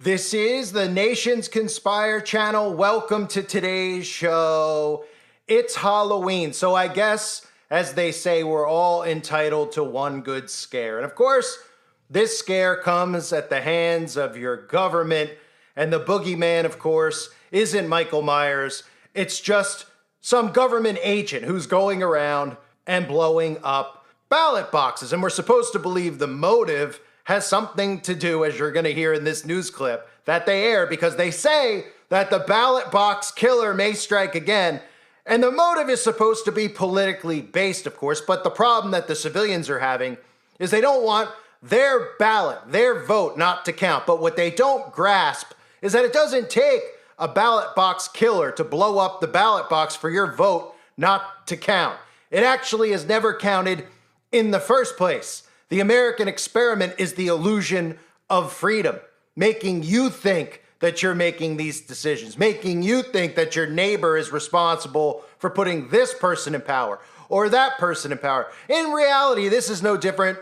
This is the Nations Conspire channel. Welcome to today's show. It's Halloween, so I guess, as they say, we're all entitled to one good scare. And of course, this scare comes at the hands of your government. And the boogeyman, of course, isn't Michael Myers. It's just some government agent who's going around and blowing up ballot boxes. And we're supposed to believe the motive has something to do, as you're going to hear in this news clip that they air, because they say that the ballot box killer may strike again. And the motive is supposed to be politically based, of course, but the problem that the civilians are having is they don't want their ballot, their vote not to count. But what they don't grasp is that it doesn't take a ballot box killer to blow up the ballot box for your vote not to count. It actually has never counted in the first place. The American experiment is the illusion of freedom, making you think that you're making these decisions, making you think that your neighbor is responsible for putting this person in power or that person in power. In reality, this is no different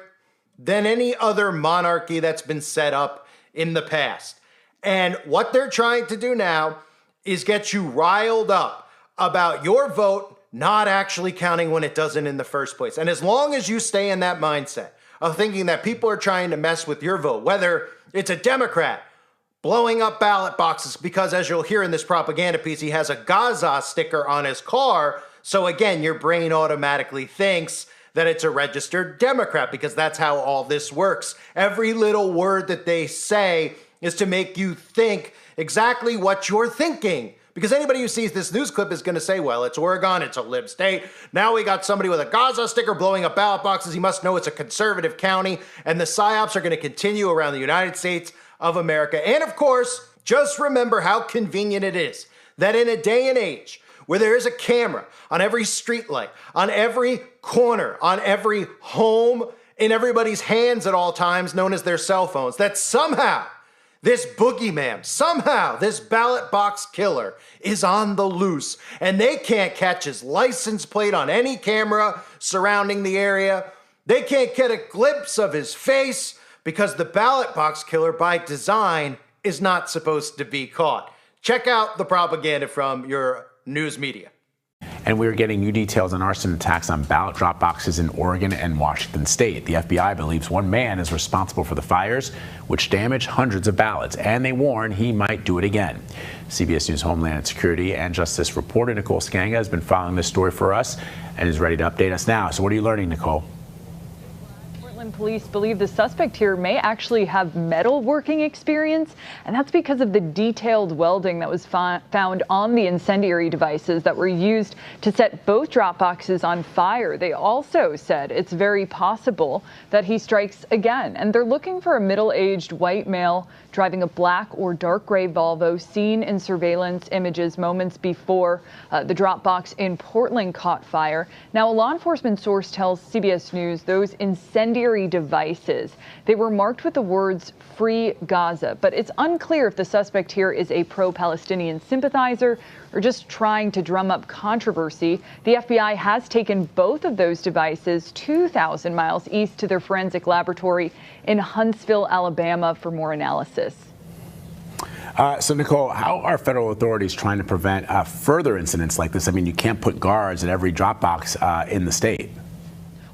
than any other monarchy that's been set up in the past. And what they're trying to do now is get you riled up about your vote not actually counting when it doesn't in the first place. And as long as you stay in that mindset of thinking that people are trying to mess with your vote, whether it's a Democrat blowing up ballot boxes because, as you'll hear in this propaganda piece, he has a Gaza sticker on his car. So again, your brain automatically thinks that it's a registered Democrat because that's how all this works. Every little word that they say is to make you think exactly what you're thinking. Because anybody who sees this news clip is going to say, well, it's Oregon, it's a lib state. Now we got somebody with a Gaza sticker blowing up ballot boxes. He must know it's a conservative county. And the psyops are going to continue around the United States of America. And of course, just remember how convenient it is that in a day and age where there is a camera on every streetlight, on every corner, on every home, in everybody's hands at all times, known as their cell phones, that somehow this boogeyman, somehow this ballot box killer is on the loose and they can't catch his license plate on any camera surrounding the area. They can't get a glimpse of his face because the ballot box killer by design is not supposed to be caught. Check out the propaganda from your news media. And we're getting new details on arson attacks on ballot drop boxes in Oregon and Washington state. The FBI believes one man is responsible for the fires, which damaged hundreds of ballots, and they warn he might do it again. CBS News Homeland Security and Justice reporter Nicole Skanga has been following this story for us and is ready to update us now. So what are you learning, Nicole? Police believe the suspect here may actually have metalworking experience, and that's because of the detailed welding that was found on the incendiary devices that were used to set both drop boxes on fire. They also said it's very possible that he strikes again, and they're looking for a middle-aged white male driving a black or dark gray Volvo seen in surveillance images moments before the drop box in Portland caught fire. Now, a law enforcement source tells CBS News those incendiary devices, they were marked with the words "Free Gaza," but it's unclear if the suspect here is a pro-Palestinian sympathizer or just trying to drum up controversy. The FBI has taken both of those devices 2,000 miles east to their forensic laboratory in Huntsville, Alabama, for more analysis. So, Nicole, how are federal authorities trying to prevent further incidents like this? I mean, you can't put guards at every drop box in the state.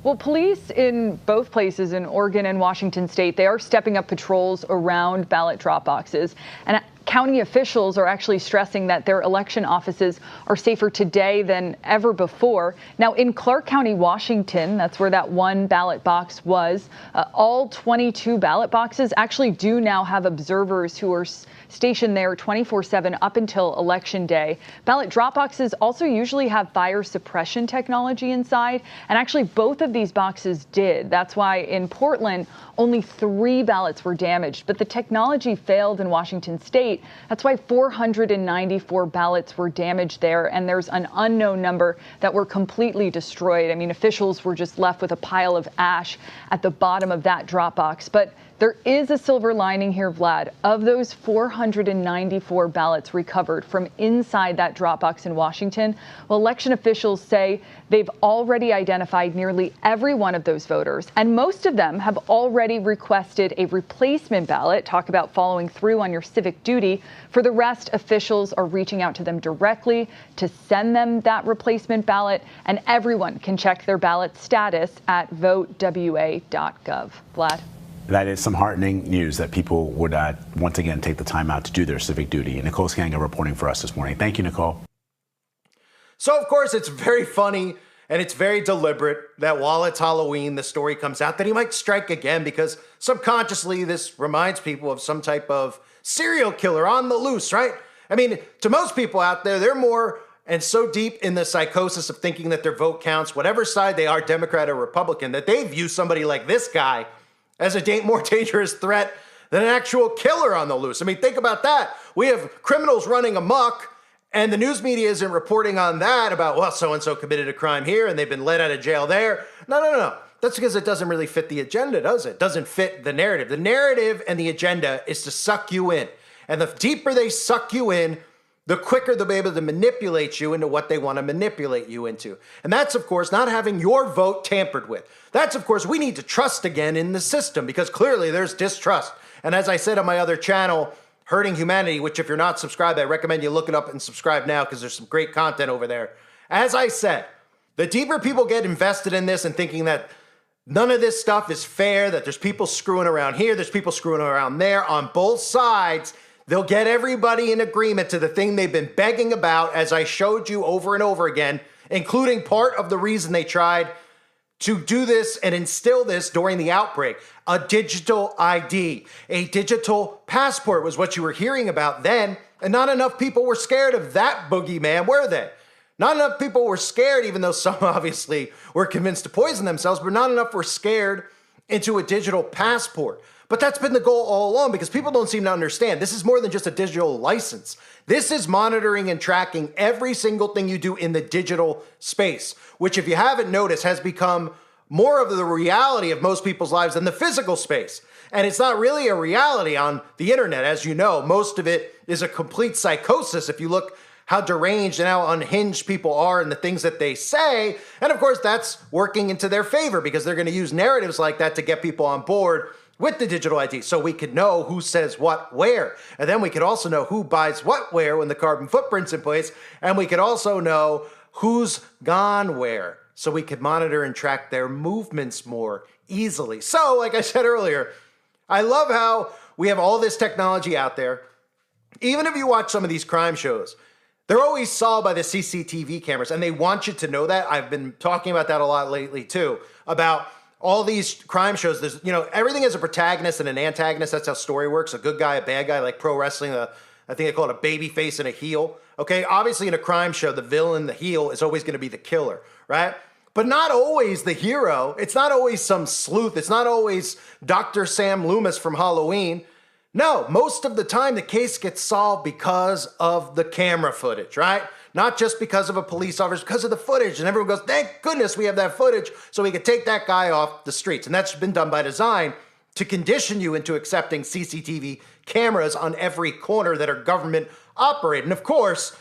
Well, police in both places, in Oregon and Washington state, they are stepping up patrols around ballot drop boxes. And county officials are actually stressing that their election offices are safer today than ever before. Now, in Clark County, Washington, that's where that one ballot box was, all 22 ballot boxes actually do now have observers who are stationed there 24/7 up until Election Day. Ballot drop boxes also usually have fire suppression technology inside, and actually both of these boxes did. That's why in Portland, only 3 ballots were damaged, but the technology failed in Washington state. That's why 494 ballots were damaged there, and there's an unknown number that were completely destroyed. I mean, officials were just left with a pile of ash at the bottom of that drop box. But There is a silver lining here, Vlad. Of those 494 ballots recovered from inside that drop box in Washington, well, election officials say they've already identified nearly every one of those voters, and most of them have already requested a replacement ballot. Talk about following through on your civic duty. For the rest, officials are reaching out to them directly to send them that replacement ballot, and everyone can check their ballot status at votewa.gov. Vlad? That is some heartening news that people would once again take the time out to do their civic duty. And Nicole Skanga reporting for us this morning. Thank you, Nicole. So, of course, it's very funny and it's very deliberate that while it's Halloween, the story comes out that he might strike again because subconsciously this reminds people of some type of serial killer on the loose, right? I mean, to most people out there, they're more and so deep in the psychosis of thinking that their vote counts, whatever side they are, Democrat or Republican, that they view somebody like this guy as a more dangerous threat than an actual killer on the loose. I mean, think about that. We have criminals running amok, and the news media isn't reporting on that about, well, so-and-so committed a crime here, and they've been let out of jail there. No. That's because it doesn't really fit the agenda, does it? It doesn't fit the narrative. The narrative and the agenda is to suck you in. And the deeper they suck you in, the quicker they'll be able to manipulate you into what they want to manipulate you into. And that's, of course, not having your vote tampered with. That's, of course, we need to trust again in the system because clearly there's distrust. And as I said on my other channel, Hurting Humanity, which if you're not subscribed, I recommend you look it up and subscribe now because there's some great content over there. As I said, the deeper people get invested in this and thinking that none of this stuff is fair, that there's people screwing around here, there's people screwing around there on both sides, they'll get everybody in agreement to the thing they've been begging about, as I showed you over and over again, including part of the reason they tried to do this and instill this during the outbreak. A digital ID, a digital passport was what you were hearing about then, and not enough people were scared of that boogeyman, were they? Not enough people were scared, even though some obviously were convinced to poison themselves, but not enough were scared into a digital passport. But that's been the goal all along because people don't seem to understand. This is more than just a digital license. This is monitoring and tracking every single thing you do in the digital space, which if you haven't noticed has become more of the reality of most people's lives than the physical space. And it's not really a reality on the internet. As you know, most of it is a complete psychosis if you look how deranged and how unhinged people are and the things that they say. And of course, that's working into their favor because they're going to use narratives like that to get people on board with the digital ID so we could know who says what where. And then we could also know who buys what where when the carbon footprint's in place. And we could also know who's gone where so we could monitor and track their movements more easily. So, like I said earlier, I love how we have all this technology out there. Even if you watch some of these crime shows, they're always solved by the CCTV cameras, and they want you to know that. I've been talking about that a lot lately, too, about all these crime shows. There's, everything has a protagonist and an antagonist. That's how story works. A good guy, a bad guy, like pro wrestling. I think they call it a baby face and a heel. Okay, obviously in a crime show, the villain, the heel, is always going to be the killer, right? But not always the hero. It's not always some sleuth. It's not always Dr. Sam Loomis from Halloween. No, most of the time the case gets solved because of the camera footage, right? Not just because of a police officer, because of the footage. And everyone goes, thank goodness we have that footage so we can take that guy off the streets. And that's been done by design to condition you into accepting CCTV cameras on every corner that are government operated. And of course,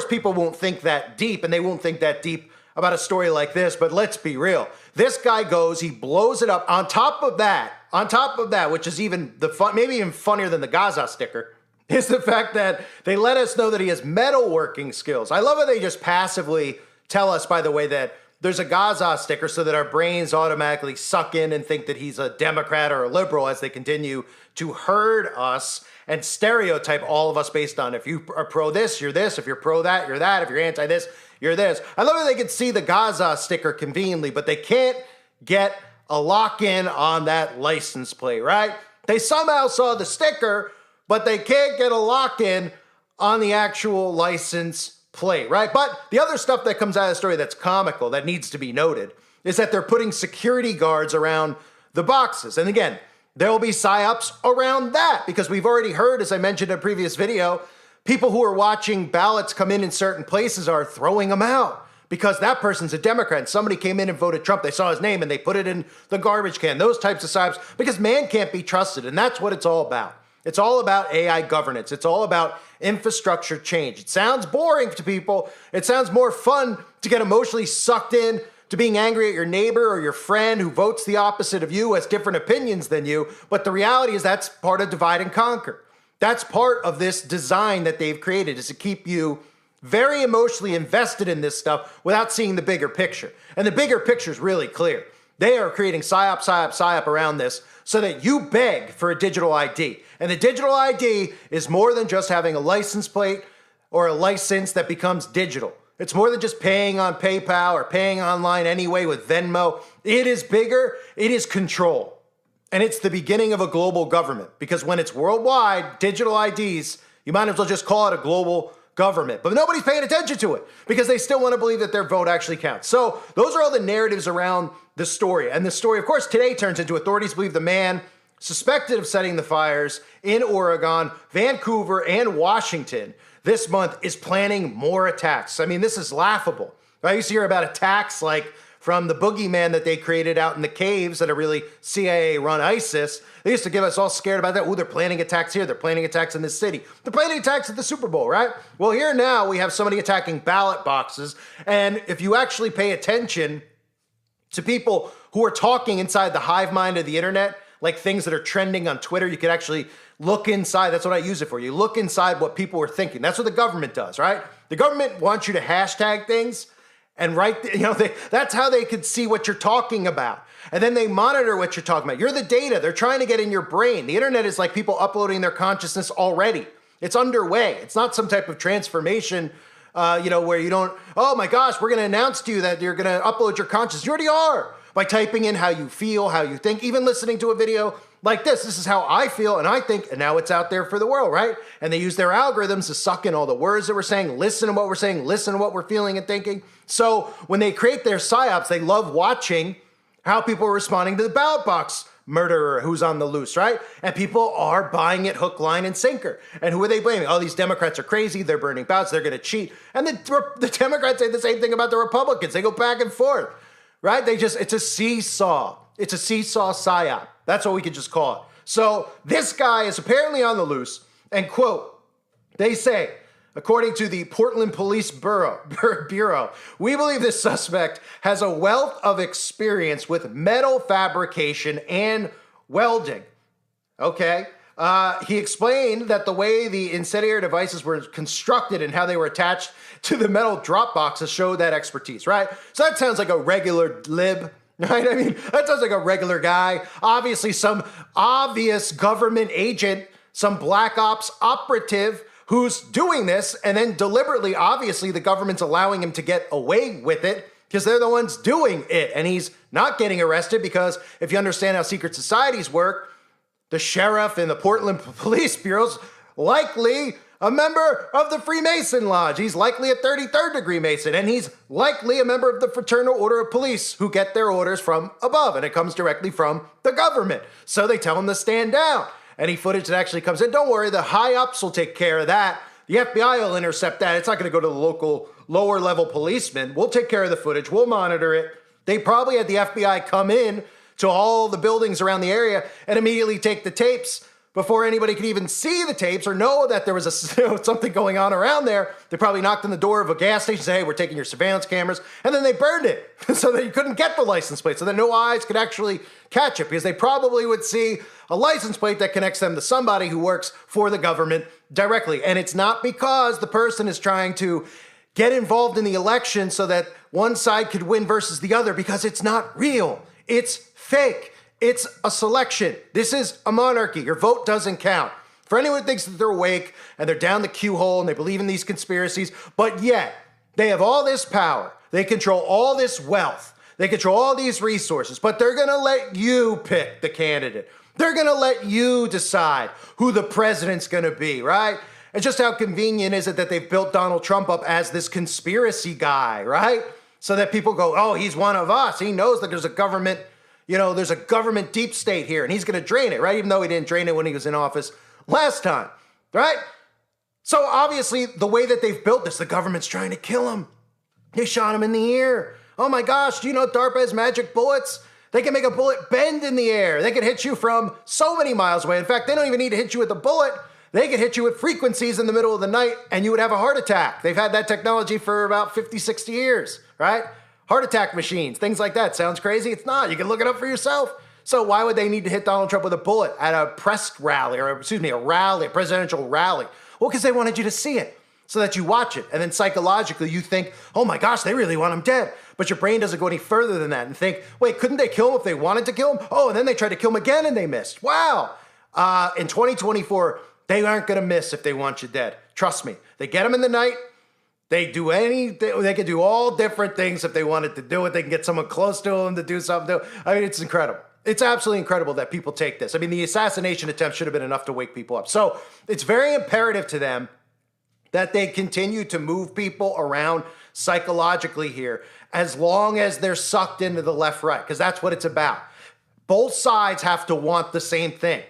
people won't think that deep, and they won't think that deep about a story like this, but let's be real. This guy goes, he blows it up. On top of that, which is even maybe even funnier than the Gaza sticker, is the fact that they let us know that he has metalworking skills. I love how they just passively tell us, by the way, that there's a Gaza sticker so that our brains automatically suck in and think that he's a Democrat or a liberal as they continue to herd us and stereotype all of us based on if you are pro this, you're this. If you're pro that, you're that. If you're anti this, you're this. I love how they can see the Gaza sticker conveniently, but they can't get a lock-in on that license plate, right? They somehow saw the sticker, but they can't get a lock-in on the actual license plate, right? But the other stuff that comes out of the story that's comical, that needs to be noted, is that they're putting security guards around the boxes. And again, there will be psyops around that because we've already heard, as I mentioned in a previous video, people who are watching ballots come in certain places are throwing them out because that person's a Democrat and somebody came in and voted Trump. They saw his name and they put it in the garbage can. Those types of psyops, because man can't be trusted. And that's what it's all about. It's all about AI governance. It's all about infrastructure change. It sounds boring to people. It sounds more fun to get emotionally sucked in to being angry at your neighbor or your friend who votes the opposite of you, has different opinions than you. But the reality is that's part of divide and conquer. That's part of this design that they've created, is to keep you very emotionally invested in this stuff without seeing the bigger picture. And the bigger picture is really clear. They are creating psyop around this so that you beg for a digital ID. And the digital ID is more than just having a license plate or a license that becomes digital. It's more than just paying on PayPal or paying online anyway with Venmo. It is bigger. It is control. And it's the beginning of a global government, because when it's worldwide, digital IDs, you might as well just call it a global government. But nobody's paying attention to it because they still want to believe that their vote actually counts. So those are all the narratives around the story. And the story, of course, today turns into authorities believe the man suspected of setting the fires in Oregon, Vancouver, and Washington this month is planning more attacks. I mean, this is laughable. I used to hear about attacks like from the boogeyman that they created out in the caves that are really CIA-run ISIS. They used to get us all scared about that. Ooh, they're planning attacks here. They're planning attacks in this city. They're planning attacks at the Super Bowl, right? Well, here now we have somebody attacking ballot boxes. And if you actually pay attention to people who are talking inside the hive mind of the internet, like things that are trending on Twitter, you could actually look inside. That's what I use it for. You look inside what people are thinking. That's what the government does, right? The government wants you to hashtag things and write, that's how they could see what you're talking about. And then they monitor what you're talking about. You're the data. They're trying to get in your brain. The internet is like people uploading their consciousness already. It's underway. It's not some type of transformation, where you don't, oh my gosh, we're going to announce to you that you're going to upload your consciousness. You already are, by typing in how you feel, how you think, even listening to a video like this. This is how I feel and I think, and now it's out there for the world, right? And they use their algorithms to suck in all the words that we're saying, listen to what we're saying, listen to what we're feeling and thinking. So when they create their psyops, they love watching how people are responding to the ballot box murderer who's on the loose, right? And people are buying it hook, line, and sinker. And who are they blaming? Oh, these Democrats are crazy. They're burning ballots. They're going to cheat. And the Democrats say the same thing about the Republicans. They go back and forth, right? It's a seesaw. It's a seesaw psyop. That's what we could just call it. So this guy is apparently on the loose, and quote, they say, according to the Portland Police Bureau, we believe this suspect has a wealth of experience with metal fabrication and welding. Okay. He explained that the way the incendiary devices were constructed and how they were attached to the metal drop boxes showed that expertise, right? So that sounds like a regular lib, right? I mean, that sounds like a regular guy. Obviously, some obvious government agent, some black ops operative who's doing this, and then deliberately, obviously, the government's allowing him to get away with it because they're the ones doing it. And he's not getting arrested because if you understand how secret societies work, the sheriff and the Portland Police Bureau's likely a member of the Freemason Lodge. He's likely a 33rd degree Mason, and he's likely a member of the Fraternal Order of Police who get their orders from above, and it comes directly from the government. So they tell him to stand down. Any footage that actually comes in, don't worry, the high-ups will take care of that. The FBI will intercept that. It's not going to go to the local lower-level policeman. We'll take care of the footage. We'll monitor it. They probably had the FBI come in to all the buildings around the area and immediately take the tapes before anybody could even see the tapes or know that there was something going on around there. They probably knocked on the door of a gas station and said, hey, we're taking your surveillance cameras. And then they burned it so that you couldn't get the license plate, so that no eyes could actually catch it, because they probably would see a license plate that connects them to somebody who works for the government directly. And it's not because the person is trying to get involved in the election so that one side could win versus the other, because it's not real. It's fake. It's a selection. This is a monarchy. Your vote doesn't count. For anyone who thinks that they're awake and they're down the Q hole and they believe in these conspiracies, but yet they have all this power. They control all this wealth. They control all these resources, but they're going to let you pick the candidate. They're going to let you decide who the president's going to be, right? And just how convenient is it that they've built Donald Trump up as this conspiracy guy, right? So that people go, oh, he's one of us. He knows that there's a government, there's a government deep state here, and he's going to drain it, right? Even though he didn't drain it when he was in office last time, right? So obviously, the way that they've built this, the government's trying to kill him. They shot him in the ear. Oh my gosh, do you know DARPA has magic bullets? They can make a bullet bend in the air. They can hit you from so many miles away. In fact, they don't even need to hit you with a bullet. They could hit you with frequencies in the middle of the night and you would have a heart attack. They've had that technology for about 50, 60 years, right? Heart attack machines, things like that. Sounds crazy? It's not. You can look it up for yourself. So why would they need to hit Donald Trump with a bullet at a press rally, or excuse me, a presidential rally? Well, because they wanted you to see it so that you watch it. And then psychologically you think, oh my gosh, they really want him dead. But your brain doesn't go any further than that and think, wait, couldn't they kill him if they wanted to kill him? Oh, and then they tried to kill him again and they missed. Wow. In 2024, they aren't going to miss if they want you dead. Trust me. They get him in the night. They do anything. They can do all different things if they wanted to do it. They can get someone close to them to do something. I mean, it's incredible. It's absolutely incredible that people take this. I mean, the assassination attempt should have been enough to wake people up. So it's very imperative to them that they continue to move people around psychologically here as long as they're sucked into the left-right, because that's what it's about. Both sides have to want the same thing,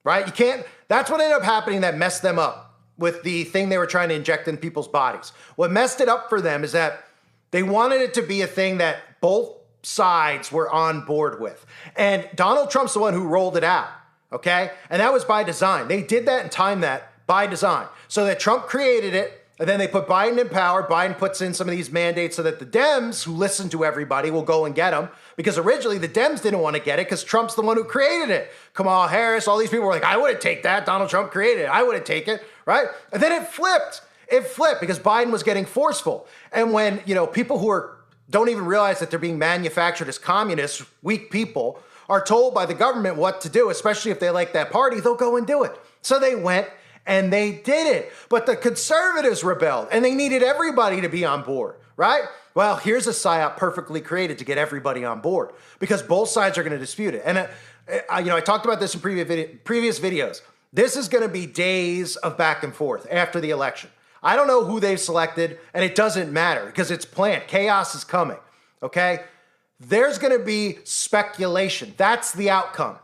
right? You can't, that's what ended up happening that messed them up with the thing they were trying to inject in people's bodies. What messed it up for them is that they wanted it to be a thing that both sides were on board with. And Donald Trump's the one who rolled it out, okay? And that was by design. They did that and timed that by design. So that Trump created it, and then they put Biden in power. Biden puts in some of these mandates so that the Dems, who listen to everybody, will go and get them. Because originally the Dems didn't want to get it because Trump's the one who created it. Kamala Harris, all these people were like, I wouldn't take that. Donald Trump created it. I wouldn't take it, right? And then it flipped. It flipped because Biden was getting forceful. And when, people who don't even realize that they're being manufactured as communists, weak people, are told by the government what to do, especially if they like that party, they'll go and do it. So they went and they did it. But the conservatives rebelled and they needed everybody to be on board, right? Well, here's a psyop perfectly created to get everybody on board because both sides are going to dispute it. And, I talked about this in previous videos. This is going to be days of back and forth after the election. I don't know who they've selected, and it doesn't matter because it's planned. Chaos is coming, okay? There's going to be speculation. That's the outcome.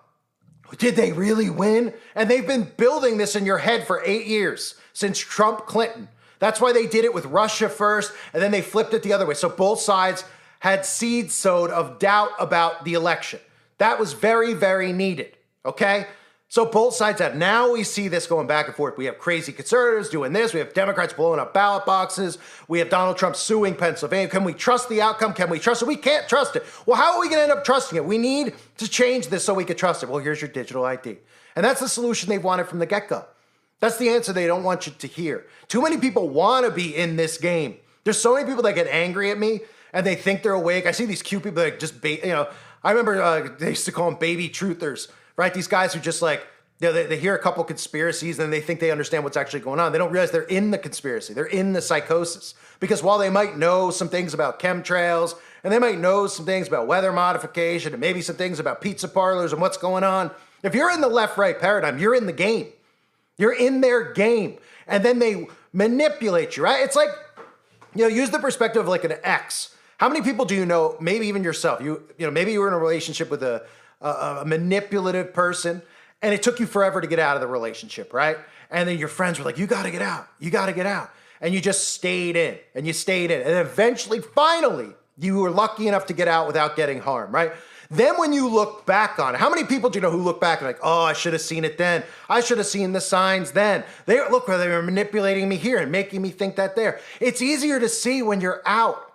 Did they really win? And they've been building this in your head for 8 years, since Trump, Clinton. That's why they did it with Russia first, and then they flipped it the other way. So both sides had seeds sowed of doubt about the election. That was very, very needed, okay? So both sides have. Now we see this going back and forth. We have crazy conservatives doing this. We have Democrats blowing up ballot boxes. We have Donald Trump suing Pennsylvania. Can we trust the outcome? Can we trust it? We can't trust it. Well, how are we going to end up trusting it? We need to change this so we can trust it. Well, here's your digital ID. And that's the solution they've wanted from the get-go. That's the answer they don't want you to hear. Too many people want to be in this game. There's so many people that get angry at me and they think they're awake. I see these cute people that just, I remember they used to call them baby truthers. Right? These guys who just they hear a couple conspiracies and they think they understand what's actually going on. They don't realize they're in the conspiracy. They're in the psychosis. Because while they might know some things about chemtrails and they might know some things about weather modification and maybe some things about pizza parlors and what's going on, if you're in the left-right paradigm, you're in the game. You're in their game. And then they manipulate you, right? It's like, use the perspective of like an ex. How many people do you know, maybe even yourself, maybe you were in a relationship with a manipulative person, and it took you forever to get out of the relationship, right? And then your friends were like, you got to get out. You got to get out. And you just stayed in, and you stayed in. And eventually, finally, you were lucky enough to get out without getting harmed, right? Then when you look back on it, how many people do you know who look back and like, oh, I should have seen it then. I should have seen the signs then. They were manipulating me here and making me think that there. It's easier to see when you're out.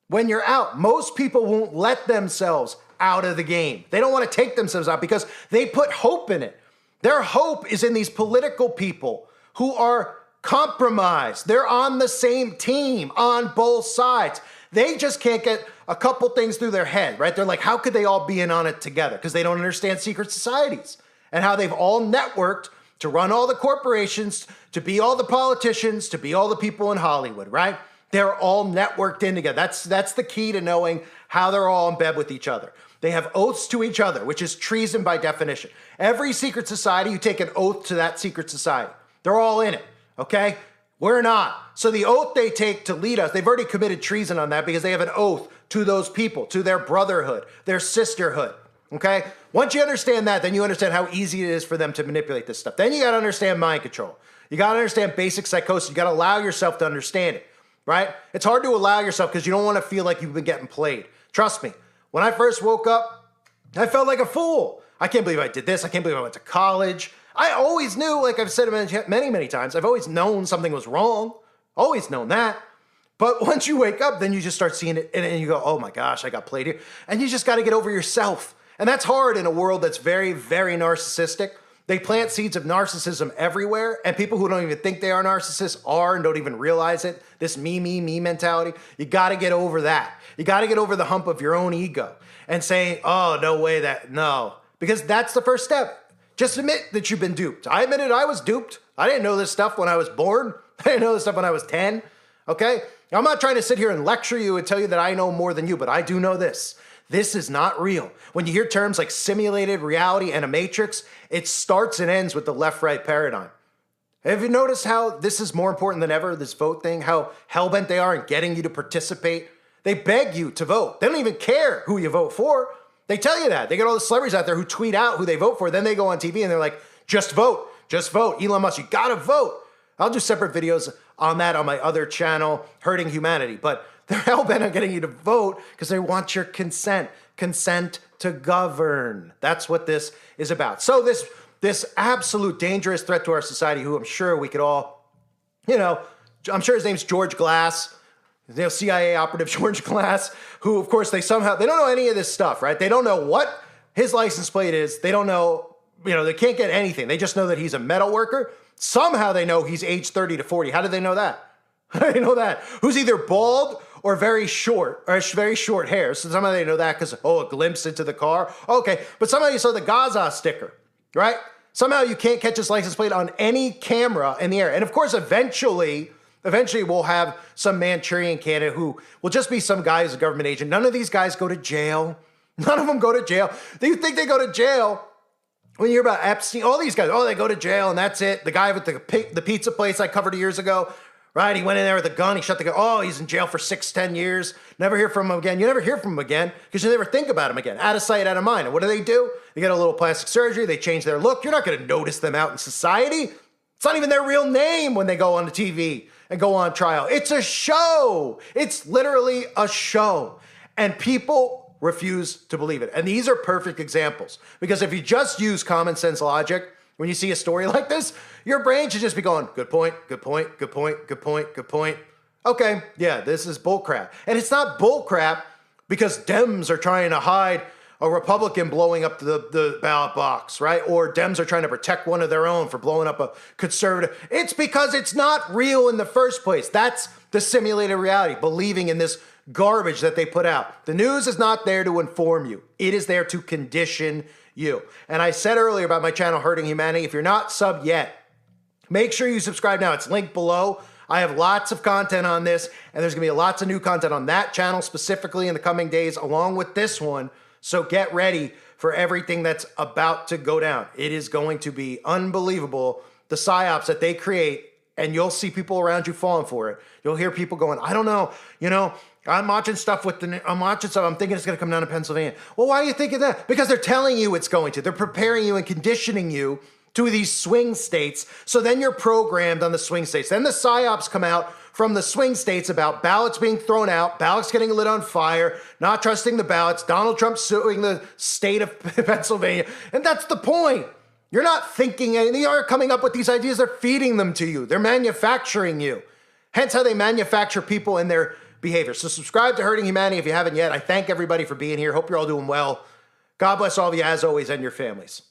When you're out, most people won't let themselves out of the game. They don't want to take themselves out because they put hope in it. Their hope is in these political people who are compromised. They're on the same team on both sides. They just can't get a couple things through their head, right? They're like, how could they all be in on it together? Because they don't understand secret societies and how they've all networked to run all the corporations, to be all the politicians, to be all the people in Hollywood, right? They're all networked in together. That's the key to knowing how they're all in bed with each other. They have oaths to each other, which is treason by definition. Every secret society, you take an oath to that secret society. They're all in it, okay? We're not. So the oath they take to lead us, they've already committed treason on that because they have an oath to those people, to their brotherhood, their sisterhood, okay? Once you understand that, then you understand how easy it is for them to manipulate this stuff. Then you got to understand mind control. You got to understand basic psychosis. You got to allow yourself to understand it. right? It's hard to allow yourself because you don't want to feel like you've been getting played. Trust me, when I first woke up, I felt like a fool. I can't believe I did this. I can't believe I went to college. I always knew, like I've said many, many times, I've always known something was wrong. Always known that. But once you wake up, then you just start seeing it and you go, oh my gosh, I got played here. And you just got to get over yourself. And that's hard in a world that's very, very narcissistic. They plant seeds of narcissism everywhere, and people who don't even think they are narcissists are and don't even realize it. This me mentality. You got to get over that. You got to get over the hump of your own ego and saying, oh, no way no. Because that's the first step. Just admit that you've been duped. I admitted I was duped. I didn't know this stuff when I was born. I didn't know this stuff when I was 10. Okay? I'm not trying to sit here and lecture you and tell you that I know more than you, but I do know this. This is not real. When you hear terms like simulated reality and a matrix, it starts and ends with the left-right paradigm. Have you noticed how this is more important than ever, this vote thing, how hell-bent they are in getting you to participate? They beg you to vote. They don't even care who you vote for. They tell you that. They get all the celebrities out there who tweet out who they vote for. Then they go on TV and they're like, just vote. Just vote. Elon Musk, you gotta vote. I'll do separate videos on that on my other channel, Hurting Humanity. But they're hell-bent on getting you to vote because they want your consent. Consent to govern. That's what this is about. So this absolute dangerous threat to our society, who I'm sure we could all, I'm sure his name's George Glass, CIA operative George Glass, who, of course, they don't know any of this stuff, right? They don't know what his license plate is. They don't know, they can't get anything. They just know that he's a metal worker. Somehow they know he's age 30 to 40. How do they know that? How do they know that? Who's either bald or very short hair. So somehow they know that because, a glimpse into the car. Okay, but somehow you saw the Gaza sticker, right? Somehow you can't catch his license plate on any camera in the air. And of course, eventually we'll have some Manchurian candidate who will just be some guy who's a government agent. None of these guys go to jail. None of them go to jail. You think they go to jail when you hear about Epstein? All these guys, they go to jail and that's it. The guy with the pizza place I covered years ago, right? He went in there with a gun. He shot the gun. He's in jail for 6-10 years. Never hear from him again. You never hear from him again because you never think about him again. Out of sight, out of mind. And what do? They get a little plastic surgery. They change their look. You're not going to notice them out in society. It's not even their real name when they go on the TV and go on trial. It's a show. It's literally a show. And people refuse to believe it. And these are perfect examples because if you just use common sense logic, when you see a story like this, your brain should just be going, good point, good point, good point, good point, good point. Okay, yeah, this is bullcrap. And it's not bullcrap because Dems are trying to hide a Republican blowing up the ballot box, right? Or Dems are trying to protect one of their own for blowing up a conservative. It's because it's not real in the first place. That's the simulated reality, believing in this garbage that they put out. The news is not there to inform you. It is there to condition you. And I said earlier about my channel, Hurting Humanity, if you're not subbed yet, make sure you subscribe now. It's linked below. I have lots of content on this, and there's going to be lots of new content on that channel specifically in the coming days, along with this one. So get ready for everything that's about to go down. It is going to be unbelievable, the psyops that they create, and you'll see people around you falling for it. You'll hear people going, I don't know, I'm watching stuff I'm thinking it's going to come down to Pennsylvania. Well, why are you thinking that? Because they're telling you it's going to. They're preparing you and conditioning you to these swing states. So then you're programmed on the swing states. Then the psyops come out from the swing states about ballots being thrown out, ballots getting lit on fire, not trusting the ballots, Donald Trump suing the state of Pennsylvania. And that's the point. You're not thinking anything. They are coming up with these ideas. They're feeding them to you. They're manufacturing you. Hence how they manufacture people and their behavior. So subscribe to Hurting Humanity if you haven't yet. I thank everybody for being here. Hope you're all doing well. God bless all of you as always and your families.